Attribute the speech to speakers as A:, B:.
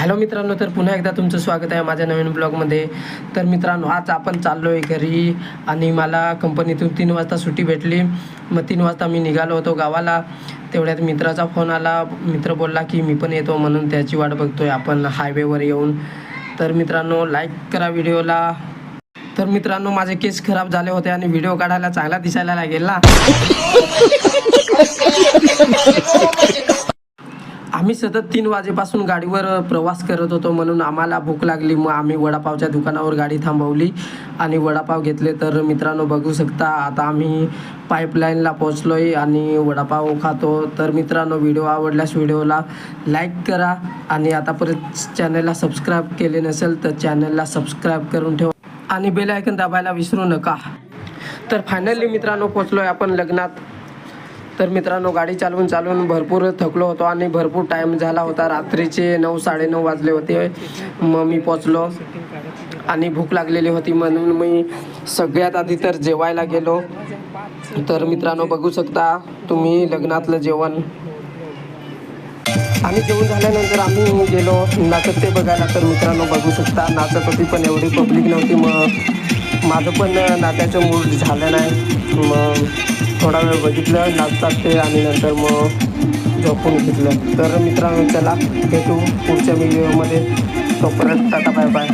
A: Hello मित्रांनो, तर पुन्हा एकदा तुमचं स्वागत आहे माझ्या नवीन ब्लॉगमध्ये. तर मित्रांनो, आज आपण चाललो आहे घरी आणि मला कंपनीतून 3 वाजता सुट्टी भेटली. मग 3 वाजता मी निघालो होतो गावाला. तेवढ्यात मित्राचा फोन आला. मित्र बोलला की मी पण येतो, म्हणून त्याची वाट बघतोय आपण हायवेवर येऊन. तर मित्रांनो, लाईक करा व्हिडिओला. तर मित्रांनो, माझे केस खराब झाले होते आणि व्हिडिओ काढायला चांगला दिसायला लागेल ना. आम्ही सतत 3 वाजेपासून गाडीवर प्रवास करत होतो, म्हणून आम्हाला भूक लागली. मग आम्ही वडापावच्या दुकानावर गाडी थांबवली आणि वडापाव घेतले. तर मित्रांनो, बघू शकता आता आम्ही पाईपलाईनला पोचलो आहे आणि वडापाव खातो. तर मित्रांनो, व्हिडिओ आवडल्यास व्हिडिओला लाईक करा आणि आतापर्यंत चॅनलला सबस्क्राईब केले नसेल तर चॅनलला सबस्क्राईब करून ठेवा आणि बेल आयकन दाबायला विसरू नका. तर फायनली मित्रांनो, पोचलो आहे आपण लग्नात. तर मित्रांनो, गाडी चालवून भरपूर थकलो होतो आणि भरपूर टाईम झाला होता. रात्रीचे 9-9:30 वाजले होते. मग मी पोचलो आणि भूक लागलेली होती, म्हणून मी सगळ्यात आधी तर जेवायला गेलो. तर मित्रांनो, बघू शकता तुम्ही लग्नातलं जेवण. आणि जेवण झाल्यानंतर आम्ही गेलो नाचते बघायला. तर मित्रांनो, बघू शकता नाचत होती, पण एवढी पब्लिक नव्हती. मग माझं पण नाचायचं मूड झालं नाही. मग थोडा वेळ बघितलं नाचतात ते आणि नंतर मग झोपून घेतलं. तर मित्रांनो, चला भेटू पुढच्या व्हिडिओमध्ये. तोपर्यंत टाटा, बाय बाय.